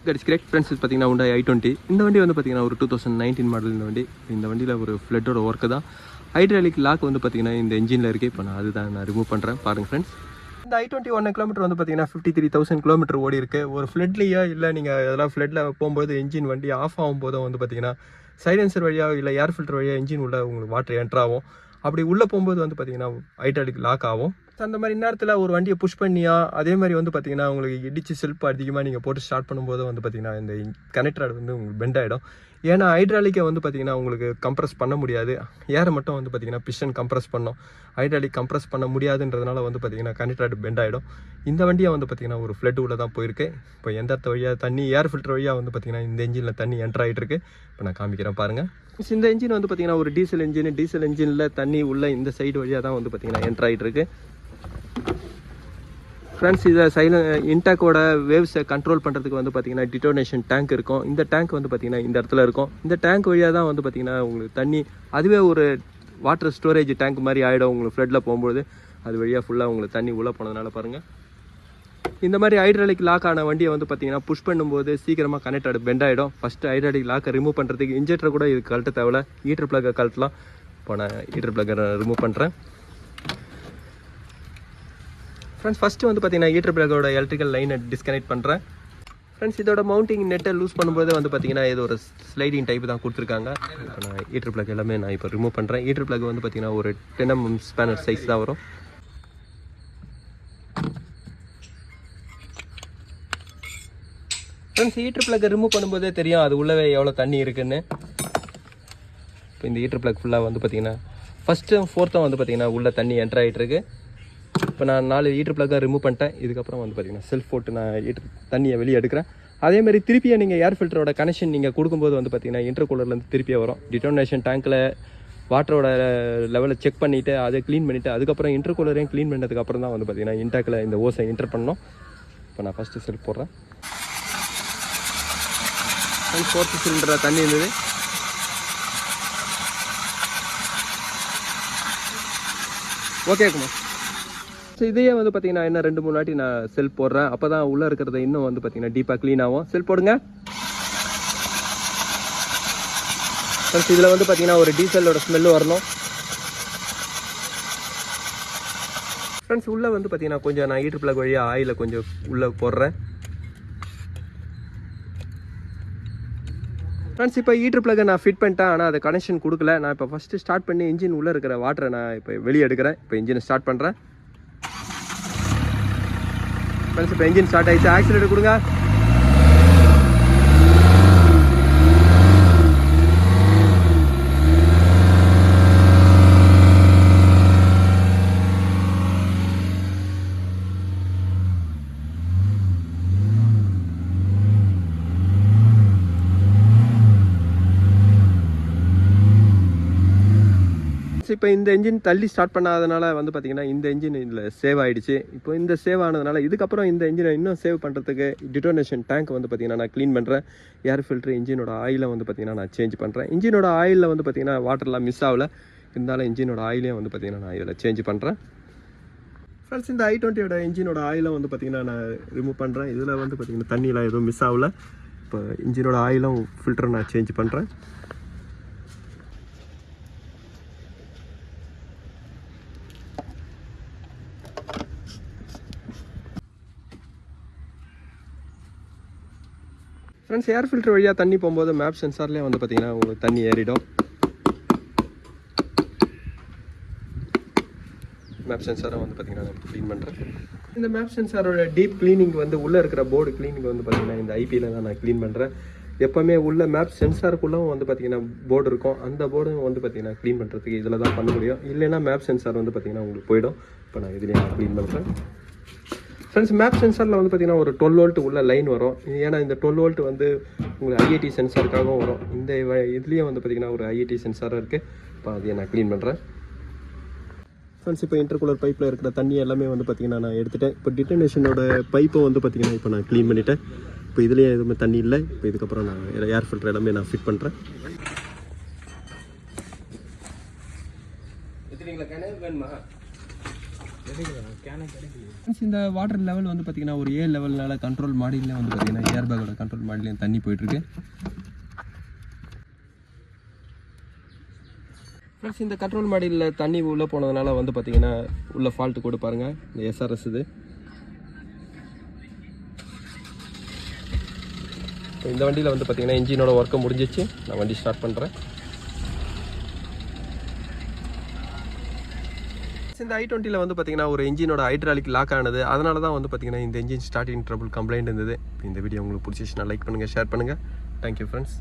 Great friends பார்த்தீங்கன்னா உண்டா I20 இந்த வண்டி வந்து பார்த்தீங்கன்னா ஒரு 2019 மாடல் இந்த வண்டியில் ஒரு ஃப்ளட்டோட ஒர்க்கு தான். ஹைட்ராலிக் லாக் வந்து பார்த்தீங்கன்னா இந்த இன்ஜினில் இருக்குது. இப்போ நான் ரிமூவ் பண்ணுறேன் பாருங்கள் ஃப்ரெண்ட்ஸ். இந்த I20 1 கிலோமீட்டர் வந்து பார்த்தீங்கன்னா 53,000 கிலோமீட்டர் ஓடி இருக்குது. ஒரு ஃப்ளட்லேயே இல்லை நீங்கள் அதெல்லாம் ஃப்ளட்டில் போகும்போது இன்ஜின் வண்டி ஆஃப் ஆகும்போதும் வந்து பார்த்தீங்கன்னா சைலன்சர் வழியாக இல்லை ஏர் ஃபில்டர் வழியாக இன்ஜின் உள்ள உங்களுக்கு வாட்டர் என்ட்ரு ஆகும். அப்படி உள்ளே போகும்போது வந்து பார்த்தீங்கன்னா ஹைட்ராலிக் லாக் ஆகும். அந்த மாதிரி நேரத்தில் ஒரு வண்டியை புஷ் பண்ணியா அதே மாதிரி வந்து பார்த்தீங்கன்னா உங்களுக்கு இடிச்சு செல்ஃப் அதிகமாக நீங்கள் போட்டு ஸ்டார்ட் பண்ணும்போது வந்து பார்த்தீங்கன்னா இந்த கனெக்டர் வந்து உங்களுக்கு பெண்ட் ஆகிடும். ஏன்னா ஹைட்ராலிக்கை வந்து பார்த்தீங்கன்னா உங்களுக்கு கம்ப்ரஸ் பண்ண முடியாது. ஏரை மட்டும் வந்து பார்த்தீங்கன்னா பிஸ்டன் கம்ப்ரஸ் பண்ணோம். ஹைட்ராலிக் கம்ப்ரஸ் பண்ண முடியாதுன்றதுனால வந்து பார்த்தீங்கன்னா கனெக்டர் பெண்ட் ஆகிடும். இந்த வண்டியை வந்து பார்த்தீங்கன்னா ஒரு ஃப்ளட் உள்ள தான் போயிருக்கு. இப்போ எந்த இடத்த வழியாக தண்ணி ஏர் ஃபில்டர் வழியாக வந்து பார்த்தீங்கன்னா இந்த இன்ஜினில் தண்ணி என்டர் ஆகிட்டு இருக்கு. இப்போ நான் காமிக்கிறேன் பாருங்கள். இந்த இன்ஜின் வந்து பார்த்தீங்கன்னா ஒரு டீசல் இன்ஜினில் தண்ணி உள்ள இந்த சைடு வழியாக தான் வந்து பார்த்தீங்கன்னா என்டர் ஆகிட்டு இருக்கு. ஃப்ரெண்ட்ஸ் இதை இன்டாக்கோட வேவ்ஸை கண்ட்ரோல் பண்ணுறதுக்கு வந்து பார்த்தீங்கன்னா டிட்டோனேஷன் டேங்க் இருக்கும். இந்த டேங்க் வந்து பார்த்தீங்கன்னா இந்த இடத்துல இருக்கும். இந்த டேங்க் வழியாக தான் வந்து பார்த்தீங்கன்னா உங்களுக்கு தண்ணி அதுவே ஒரு வாட்டர் ஸ்டோரேஜ் டேங்க் மாதிரி ஆகிடும். உங்களுக்கு ஃப்ளட்டில் போகும்போது அது வழியாக ஃபுல்லாக உங்களுக்கு தண்ணி உள்ளே போனதுனால பாருங்கள். இந்த மாதிரி ஹைட்ராலிக் லாக் ஆன வண்டியை வந்து பார்த்தீங்கன்னா புஷ் பண்ணும்போது சீக்கிரமாக கனெக்ட் பெண்ட் ஆகிடும். ஃபஸ்ட்டு ஹைட்ராலிக் லாக்கை ரிமூவ் பண்ணுறதுக்கு இன்ஜெக்டர் கூட இது கழட்ட தேவையில்ல. ஹீட்டர் பிளக்கை கழட்டலாம். இப்போ நான் ஹீட்டர் பிளக்கை ரிமூவ் பண்ணுறேன். ஃப்ரெண்ட்ஸ் ஃபஸ்ட்டு வந்து பார்த்தீங்கன்னா ஹீட்டர் பிளக்கோட எலக்ட்ரிக்கல் லைனை டிஸ்கனெக்ட் பண்ணுறேன். ஃப்ரெண்ட்ஸ் இதோட மவுண்டிங் நெட்டை லூஸ் பண்ணும்போது வந்து பார்த்தீங்கன்னா இது ஒரு ஸ்லைடிங் டைப் தான் கொடுத்துருக்காங்க. இப்போ நான் ஹீட்டர் பிளக் எல்லாமே நான் இப்போ ரிமூவ் பண்ணுறேன். ஹீட்டர் பிளக் வந்து பார்த்தீங்கன்னா ஒரு 10 mm ஸ்பேனர் சைஸ் தான் வரும். ஃப்ரெண்ட்ஸ் ஹீட்டர் பிளக்கை ரிமூவ் பண்ணும்போதே தெரியும் அது உள்ளவே எவ்வளோ தண்ணி இருக்குதுன்னு. இப்போ இந்த ஹீட்டர் பிளக் ஃபுல்லாக வந்து பார்த்தீங்கன்னா ஃபஸ்ட்டும் ஃபோர்த்தும் வந்து பார்த்தீங்கன்னா உள்ள தண்ணி என்டர் ஆகிட்டு இருக்கு. இப்போ நான் 4 ஹீட்டர் பிளக்காக ரிமூவ் பண்ணிட்டேன். இதுக்கப்புறம் வந்து பார்த்தீங்கன்னா செல்ஃப் போட்டு நான் தண்ணியை வெளியே எடுக்கிறேன். அதேமாதிரி திருப்பியும் நீங்கள் ஏர் ஃபில்டரோட கனெக்ஷன் நீங்கள் கொடுக்கும்போது வந்து பார்த்தீங்கன்னா இன்டர்கூலர்லேருந்து திருப்பியே வரும். டிட்டோனேஷன் டேங்க்கில் வாட்டரோட லெவலை செக் பண்ணிவிட்டு அதை க்ளீன் பண்ணிவிட்டு அதுக்கப்புறம் இன்டர்கூலரையும் க்ளீன் பண்ணதுக்கப்புறம் தான் வந்து பார்த்தீங்கன்னா இன்டாக்கில் இந்த ஓஸை என்டர் பண்ணணும். இப்போ நான் ஃபஸ்ட்டு செல்ஃப் போடுறேன். 4th சிலிண்டரில் தண்ணி இருந்தது. ஓகே குமார். ஸோ இதையே வந்து பார்த்தீங்கன்னா என்ன 2-3 வாட்டி நான் செல்ஃப் போடுறேன். அப்போ தான் உள்ளே இருக்கிறத இன்னும் வந்து பார்த்தீங்கன்னா டீப்பாக க்ளீன் ஆகும். செல்ஃப் போடுங்க. ஃப்ரெண்ட்ஸ் இதில் வந்து பார்த்தீங்கன்னா ஒரு டீசலோட ஸ்மெல்லு வரணும். ஃப்ரெண்ட்ஸ் உள்ளே வந்து பார்த்தீங்கன்னா கொஞ்சம் நான் ஹீட்டர் பிளக் வழியாக ஆயிலை கொஞ்சம் உள்ளே போடுறேன். ஃப்ரெண்ட்ஸ் இப்போ ஹீட்டர் பிளக்கை நான் ஃபிட் பண்ணிட்டேன். ஆனால் அதை கனெக்ஷன் கொடுக்கல. நான் இப்போ ஃபஸ்ட்டு ஸ்டார்ட் பண்ணி இன்ஜின் உள்ளே இருக்கிற வாட்டரை நான் இப்போ வெளியே எடுக்கிறேன். இப்போ இன்ஜினை ஸ்டார்ட் பண்ணுறேன். ஃப்ரெண்ட்ஸ் இப்போ என்ஜின் ஸ்டார்ட் ஆகிடுச்சு. ஆக்சிலேட்டர் கொடுங்க. இப்போ இந்த இன்ஜின் தள்ளி ஸ்டார்ட் பண்ணாதனால வந்து பார்த்தீங்கன்னா இந்த இன்ஜின் இதில் சேவ் ஆகிடுச்சு. இப்போ இந்த சேவ் ஆனதுனால இதுக்கப்புறம் இந்த இன்ஜினை இன்னும் சேவ் பண்ணுறதுக்கு டிட்டோனேஷன் டேங்க் வந்து பார்த்தீங்கன்னா நான் க்ளீன் பண்ணுறேன். ஏர் ஃபில்ட்ரு இன்ஜினோட ஆயிலை வந்து பார்த்தீங்கன்னா நான் சேஞ்ச் பண்ணுறேன். இன்ஜினோட ஆயிலில் வந்து பார்த்தீங்கன்னா வாட்டர்லாம் மிஸ் ஆகலை. இருந்தாலும் இன்ஜினோட ஆயிலையும் வந்து பார்த்தீங்கன்னா நான் இதில் சேஞ்ச் பண்ணுறேன். ஃப்ரெண்ட்ஸ் இந்த I20யோட இன்ஜினோட ஆயிலை வந்து பார்த்தீங்கன்னா நான் ரிமூவ் பண்ணுறேன். இதில் வந்து பார்த்தீங்கன்னா தண்ணியெலாம் எதுவும் மிஸ் ஆகலை. இப்போ இன்ஜினோட ஆயிலும் ஃபில்டரை நான் சேஞ்ச் பண்ணுறேன். ஃப்ரெண்ட்ஸ் ஏர் ஃபில்டர் வழியாக தண்ணி போகும்போது மேப் சென்சார்லேயே வந்து பார்த்தீங்கன்னா உங்களுக்கு தண்ணி ஏறிடும். மேப் சென்சாரை வந்து பார்த்தீங்கன்னா நான் க்ளீன் பண்ணுறேன். இந்த மேப் சென்சாரோட டீப் க்ளீனிங் வந்து உள்ளே இருக்கிற போர்டு க்ளீனிங் வந்து பார்த்தீங்கன்னா இந்த ஐபியில் தான் நான் க்ளீன் பண்ணுறேன். எப்போவுமே உள்ள மேப் சென்சாருக்குள்ளவும் வந்து பார்த்தீங்கன்னா போர்டு இருக்கும். அந்த போர்டும் வந்து பார்த்தீங்கன்னா க்ளீன் பண்ணுறதுக்கு இதில் தான் பண்ண முடியும். இல்லைன்னா மேப் சென்சார் வந்து பார்த்தீங்கன்னா உங்களுக்கு போயிடும். இப்போ நான் இதுலேயே நான் க்ளீன் பண்ணுறேன். ஃப்ரெண்ட்ஸ் மேப் சென்சாரில் வந்து பார்த்தீங்கன்னா ஒரு 12 volt உள்ள லைன் வரும். ஏன்னா இந்த 12 volt வந்து உங்களுக்கு I80 சென்சாருக்காகவும் வரும். இந்த இதுலேயும் வந்து பார்த்தீங்கன்னா ஒரு I80 சென்சாராக இருக்குது. இப்போ அதையே நான் க்ளீன் பண்ணுறேன். ஃப்ரெண்ட்ஸ் இப்போ இன்டர்கூலர் பைப்பில் இருக்கிற தண்ணி எல்லாமே வந்து பார்த்தீங்கன்னா நான் எடுத்துகிட்டேன். இப்போ டிட்டனேஷனோட பைப்பை வந்து பார்த்தீங்கன்னா இப்போ நான் க்ளீன் பண்ணிவிட்டேன். இப்போ இதுலேயே எதுவுமே தண்ணி இல்லை. இப்போ இதுக்கப்புறம் நான் ஏர் ஃபில்டர் எல்லாமே நான் ஃபிட் பண்ணுறேன். வேணுமா இந்த வாட்டர் லெவல் வந்து பார்த்தீங்கன்னா ஒரு A லெவல்னால கண்ட்ரோல் மாடியில் வந்து பார்த்தீங்கன்னா ஏர் பேக்கோட கண்ட்ரோல் கண்ட்ரோல் மாடிலையும் தண்ணி போயிட்டுருக்கு. ஃப்ரெண்ட்ஸ், இந்த கண்ட்ரோல் மாடியில் தண்ணி உள்ளே போனதுனால வந்து பார்த்திங்கன்னா உள்ள ஃபால்ட்டு கூட பாருங்கள். இந்த எஸ்ஆர்எஸ் இது. இந்த வண்டியில் வந்து பார்த்திங்கன்னா இன்ஜினோட ஒர்க்கை முடிஞ்சிச்சு. நான் வண்டி ஸ்டார்ட் பண்ணுறேன். இந்த I20 வந்து பார்த்திங்கன்னா ஒரு இன்ஜினோட ஹைட்ராலிக் லாக் ஆனது. அதனால தான் வந்து பார்த்திங்கன்னா இந்த இன்ஜின் ஸ்டார்டிங் ட்ரபிள் கம்ப்ளைண்ட் இருந்தது. இந்த வீடியோ உங்களுக்கு பிடிச்சிச்சுன்னா லைக் பண்ணுங்கள், ஷேர் பண்ணுங்கள். Thank you friends.